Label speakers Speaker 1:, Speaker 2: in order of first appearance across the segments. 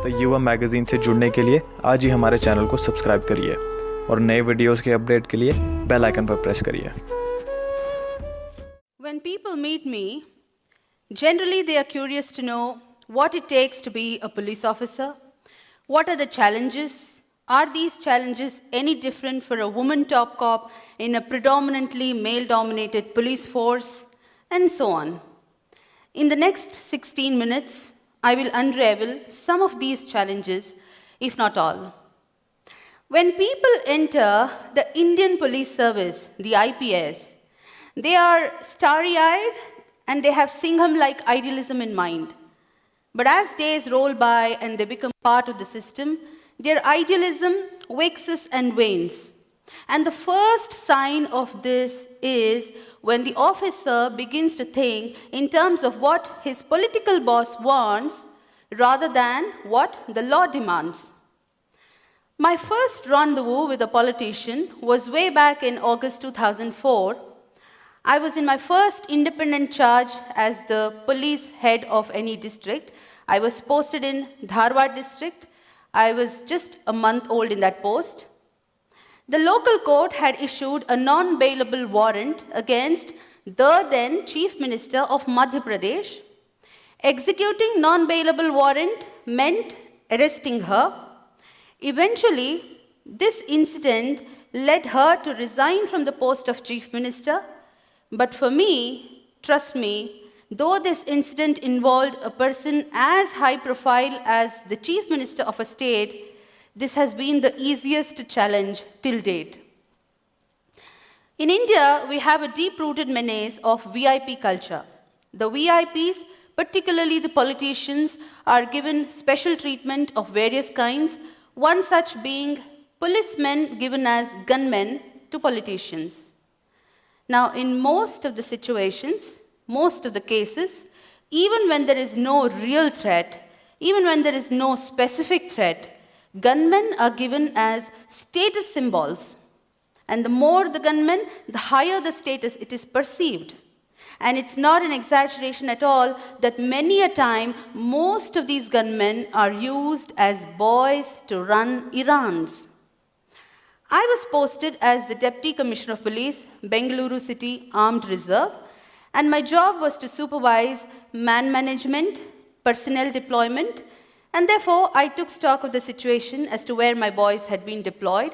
Speaker 1: तो युवा मैगजीन से जुड़ने के लिए आज ही हमारे चैनल को सब्सक्राइब करिए और नए वीडियोस के अपडेट के लिए बेल आइकन पर प्रेस करिए।
Speaker 2: When people meet me, generally they are curious to know what it takes to be a police officer. What are the challenges? Are these challenges any different for a woman top cop in a predominantly male-dominated police force? And so on. In the next 16 minutes, I will unravel some of these challenges, if not all. When people enter the Indian Police Service, the IPS, they are starry-eyed and they have Singham-like idealism in mind. But as days roll by and they become part of the system, their idealism waxes and wanes. And the first sign of this is when the officer begins to think in terms of what his political boss wants rather than what the law demands. My first rendezvous with a politician was way back in August 2004. I was in my first independent charge as the police head of any district. I was posted in Dharwad district. I was just a month old in that post. The local court had issued a non-bailable warrant against the then Chief Minister of Madhya Pradesh. Executing non-bailable warrant meant arresting her. Eventually, this incident led her to resign from the post of Chief Minister. But for me, trust me, though this incident involved a person as high profile as the Chief Minister of a state, this has been the easiest challenge till date. In India, we have a deep-rooted menace of VIP culture. The VIPs, particularly the politicians, are given special treatment of various kinds, one such being policemen given as gunmen to politicians. Now, in most of the situations, most of the cases, even when there is no real threat, even when there is no specific threat, gunmen are given as status symbols. And the more the gunmen, the higher the status it is perceived. And it's not an exaggeration at all that many a time, most of these gunmen are used as boys to run errands. I was posted as the Deputy Commissioner of Police, Bengaluru City Armed Reserve, and my job was to supervise man management, personnel deployment, and therefore I took stock of the situation as to where my boys had been deployed.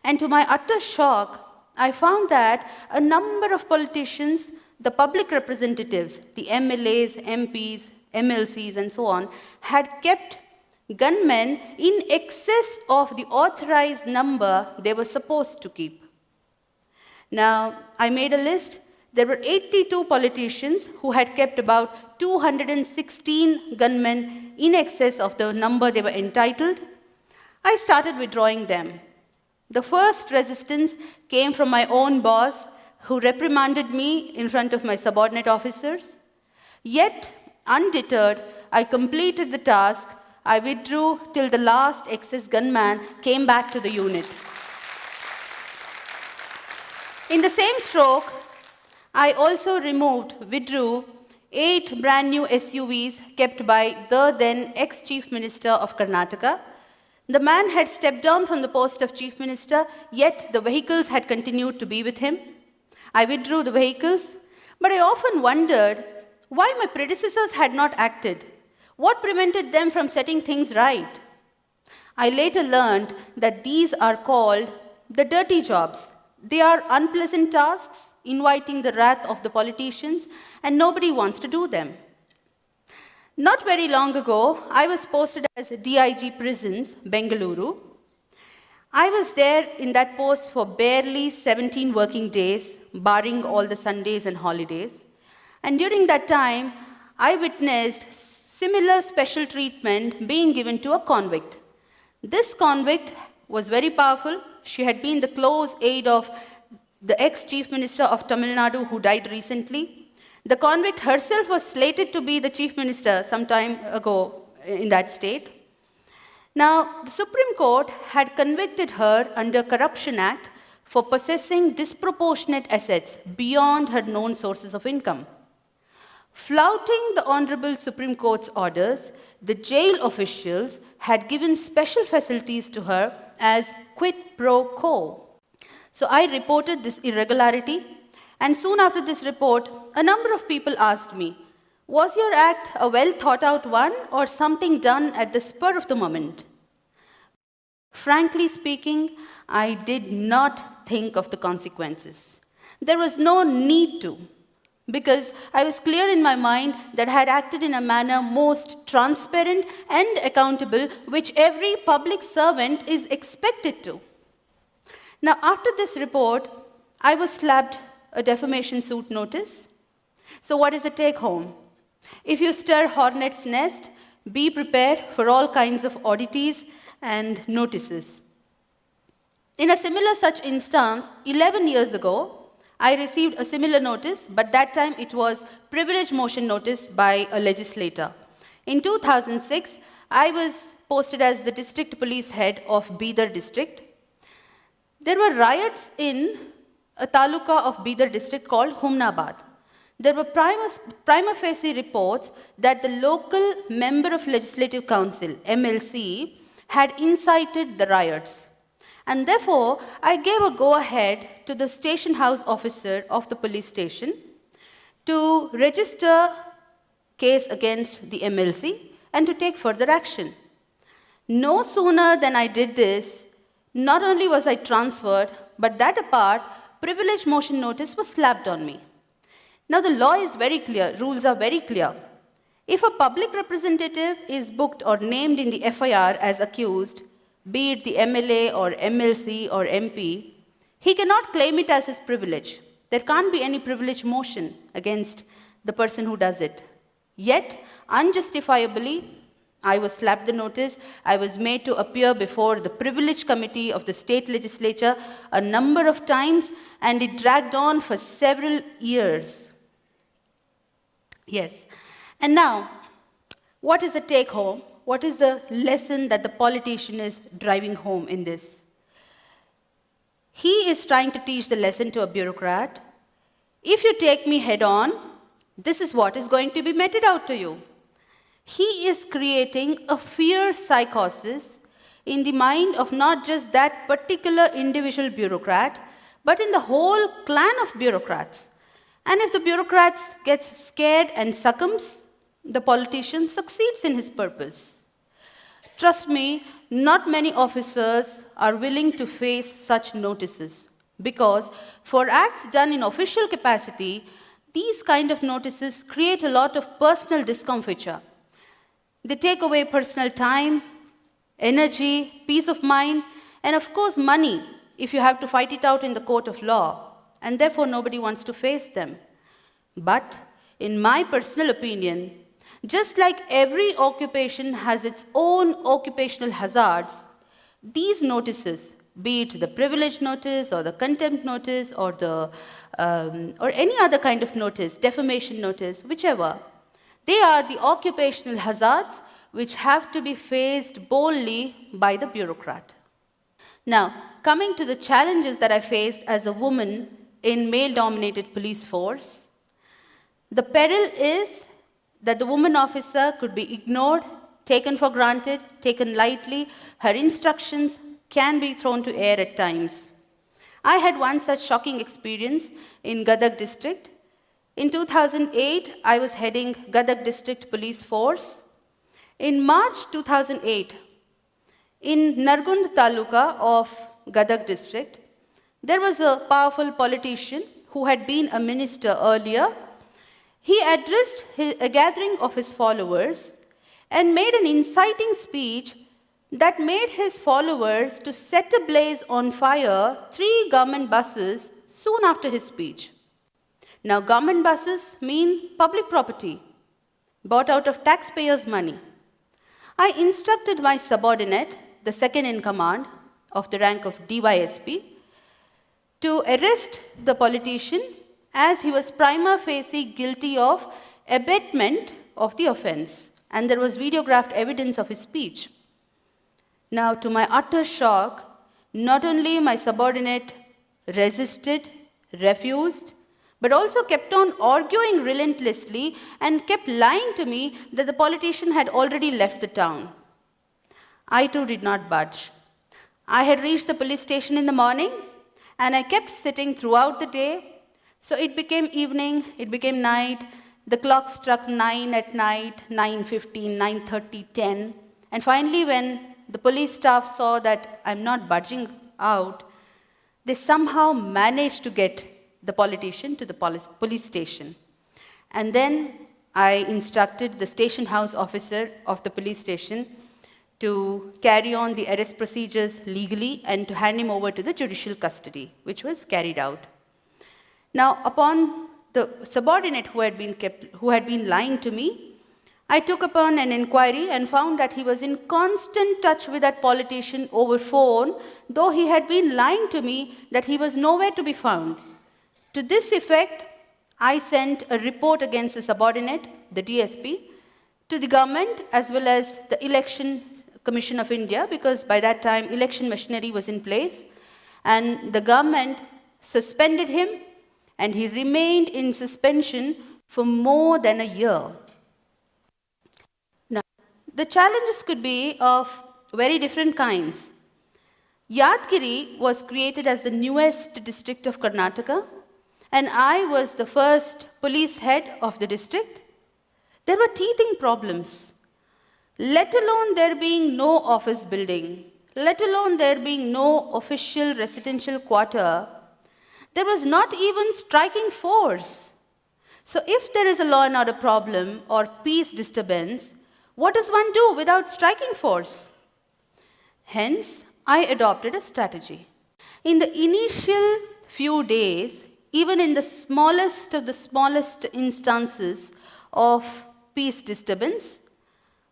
Speaker 2: And to my utter shock, I found that a number of politicians, the public representatives, the MLAs, MPs, MLCs, and so on, had kept gunmen in excess of the authorized number they were supposed to keep. Now, I made a list. There were 82 politicians who had kept about 216 gunmen in excess of the number they were entitled. I started withdrawing them. The first resistance came from my own boss, who reprimanded me in front of my subordinate officers. Yet, undeterred, I completed the task. I withdrew till the last excess gunman came back to the unit. In the same stroke, I also withdrew 8 brand new SUVs kept by the then ex-Chief Minister of Karnataka. The man had stepped down from the post of Chief Minister, yet the vehicles had continued to be with him. I withdrew the vehicles, but I often wondered why my predecessors had not acted. What prevented them from setting things right? I later learned that these are called the dirty jobs. They are unpleasant tasks, inviting the wrath of the politicians, and nobody wants to do them. Not very long ago, I was posted as DIG Prisons, Bengaluru. I was there in that post for barely 17 working days, barring all the Sundays and holidays. And during that time, I witnessed similar special treatment being given to a convict. This convict was very powerful. She had been the close aide of the ex-Chief Minister of Tamil Nadu who died recently. The convict herself was slated to be the Chief Minister some time ago in that state. Now, the Supreme Court had convicted her under Corruption Act for possessing disproportionate assets beyond her known sources of income. Flouting the Honorable Supreme Court's orders, the jail officials had given special facilities to her as quid pro quo. So I reported this irregularity, and soon after this report, a number of people asked me, was your act a well thought out one or something done at the spur of the moment? Frankly speaking, I did not think of the consequences. There was no need to, because I was clear in my mind that I had acted in a manner most transparent and accountable, which every public servant is expected to. Now, after this report, I was slapped a defamation suit notice. So what is the take home? If you stir hornet's nest, be prepared for all kinds of oddities and notices. In a similar such instance, 11 years ago, I received a similar notice, but that time it was privilege motion notice by a legislator. In 2006, I was posted as the district police head of Bidar district. There were riots in a taluka of Bidar district called Humnabad. There were prima facie reports that the local member of Legislative Council, MLC, had incited the riots. And therefore, I gave a go-ahead to the station house officer of the police station to register case against the MLC and to take further action. No sooner than I did this, not only was I transferred, but that apart, privilege motion notice was slapped on me. Now the law is very clear, rules are very clear. If a public representative is booked or named in the FIR as accused, be it the MLA or MLC or MP, he cannot claim it as his privilege. There can't be any privilege motion against the person who does it. Yet, unjustifiably, I was slapped the notice. I was made to appear before the privilege committee of the state legislature a number of times, and it dragged on for several years. Yes. And now, what is the take home? What is the lesson that the politician is driving home in this? He is trying to teach the lesson to a bureaucrat. If you take me head on, this is what is going to be meted out to you. He is creating a fear psychosis in the mind of not just that particular individual bureaucrat, but in the whole clan of bureaucrats. And if the bureaucrat gets scared and succumbs, the politician succeeds in his purpose. Trust me, not many officers are willing to face such notices, because for acts done in official capacity, these kind of notices create a lot of personal discomfiture. They take away personal time, energy, peace of mind, and of course money if you have to fight it out in the court of law, and therefore nobody wants to face them. But in my personal opinion, just like every occupation has its own occupational hazards, these notices, be it the privilege notice or the contempt notice or any other kind of notice, defamation notice, whichever, they are the occupational hazards which have to be faced boldly by the bureaucrat. Now, coming to the challenges that I faced as a woman in male-dominated police force, the peril is that the woman officer could be ignored, taken for granted, taken lightly. Her instructions can be thrown to air at times. I had one such shocking experience in Gadag district. In 2008, I was heading Gadag district police force. In March 2008, in Nargund Taluka of Gadag district, there was a powerful politician who had been a minister earlier. He addressed a gathering of his followers and made an inciting speech that made his followers to set ablaze on fire 3 government buses soon after his speech. Now, government buses mean public property, bought out of taxpayers' money. I instructed my subordinate, the second in command of the rank of DYSP, to arrest the politician as he was prima facie guilty of abetment of the offense, and there was videographed evidence of his speech. Now, to my utter shock, not only my subordinate resisted, refused, but also kept on arguing relentlessly and kept lying to me that the politician had already left the town. I too did not budge. I had reached the police station in the morning, and I kept sitting throughout the day. So it became evening, it became night. The clock struck 9 at night, 9:15, 9:30, 10. And finally, when the police staff saw that I'm not budging out, they somehow managed to get the politician to the police station. And then I instructed the station house officer of the police station to carry on the arrest procedures legally and to hand him over to the judicial custody, which was carried out. Now, upon the subordinate who had been lying to me, I took upon an inquiry and found that he was in constant touch with that politician over phone, though he had been lying to me that he was nowhere to be found. To this effect, I sent a report against the subordinate, the DSP, to the government as well as the Election Commission of India, because by that time election machinery was in place, and the government suspended him, and he remained in suspension for more than a year. Now, the challenges could be of very different kinds. Yadgiri was created as the newest district of Karnataka, and I was the first police head of the district. There were teething problems, let alone there being no office building, let alone there being no official residential quarter. There was not even striking force. So if there is a law and order problem or peace disturbance, what does one do without striking force? Hence, I adopted a strategy. In the initial few days, even in the smallest of the smallest instances of peace disturbance,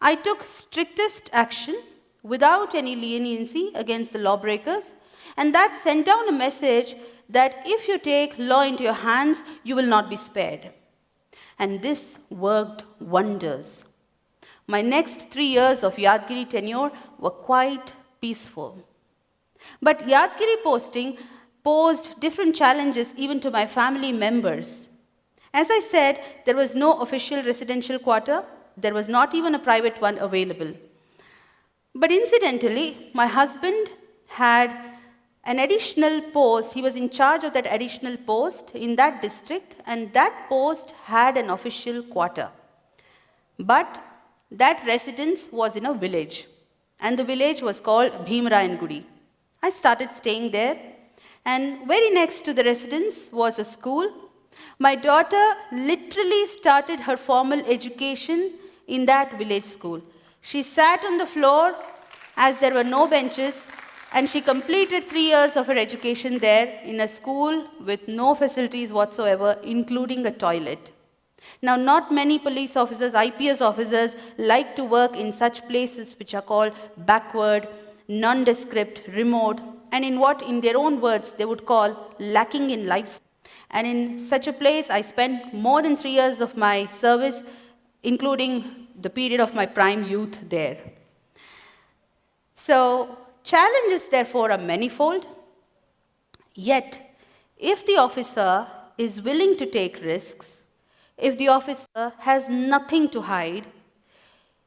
Speaker 2: I took strictest action without any leniency against the lawbreakers, and that sent down a message that if you take law into your hands, you will not be spared. And this worked wonders. My next 3 years of Yadgiri tenure were quite peaceful. But Yadgiri posting posed different challenges even to my family members. As I said, there was no official residential quarter. There was not even a private one available. But incidentally, my husband had an additional post. He was in charge of that additional post in that district, and that post had an official quarter. But that residence was in a village, and the village was called Bhimrayangudi. I started staying there, and very next to the residence was a school. My daughter literally started her formal education in that village school. She sat on the floor as there were no benches, and she completed 3 years of her education there in a school with no facilities whatsoever, including a toilet. Now, not many police officers, IPS officers, like to work in such places which are called backward, nondescript, remote, and in what, in their own words, they would call lacking in life. And in such a place, I spent more than 3 years of my service, including the period of my prime youth there. So, challenges, therefore, are manifold. Yet, if the officer is willing to take risks, if the officer has nothing to hide,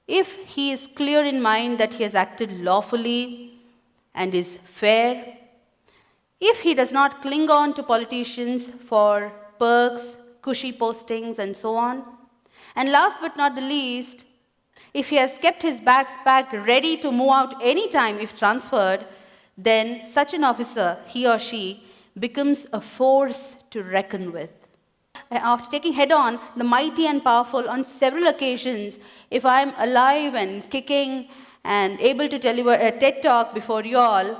Speaker 2: if he is clear in mind that he has acted lawfully and is fair, if he does not cling on to politicians for perks, cushy postings, and so on, and last but not the least, if he has kept his bags packed ready to move out any time if transferred, then such an officer, he or she, becomes a force to reckon with. After taking head-on the mighty and powerful on several occasions, if I am alive and kicking and able to deliver a TED Talk before you all,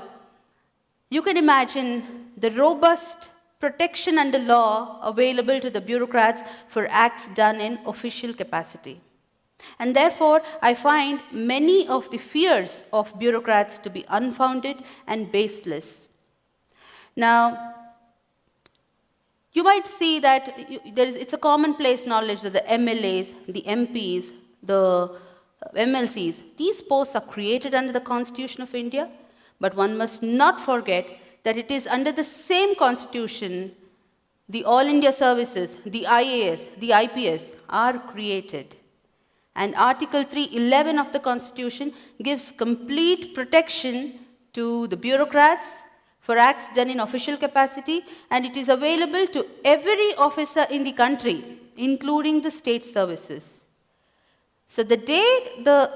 Speaker 2: you can imagine the robust protection under law available to the bureaucrats for acts done in official capacity. And therefore, I find many of the fears of bureaucrats to be unfounded and baseless. Now, you might see that it's a commonplace knowledge that the MLAs, the MPs, the MLCs, these posts are created under the Constitution of India, but one must not forget that it is under the same Constitution the All India Services, the IAS, the IPS are created. And Article 311 of the Constitution gives complete protection to the bureaucrats for acts done in official capacity, and it is available to every officer in the country, including the state services. So the day the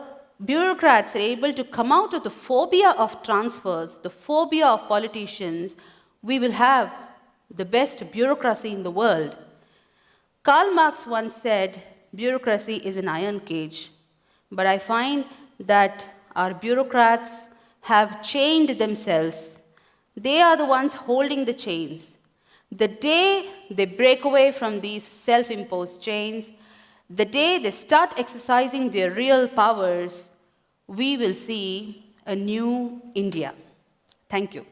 Speaker 2: bureaucrats are able to come out of the phobia of transfers, the phobia of politicians, we will have the best bureaucracy in the world. Karl Marx once said, bureaucracy is an iron cage. But I find that our bureaucrats have chained themselves. They are the ones holding the chains. The day they break away from these self-imposed chains, the day they start exercising their real powers, we will see a new India. Thank you.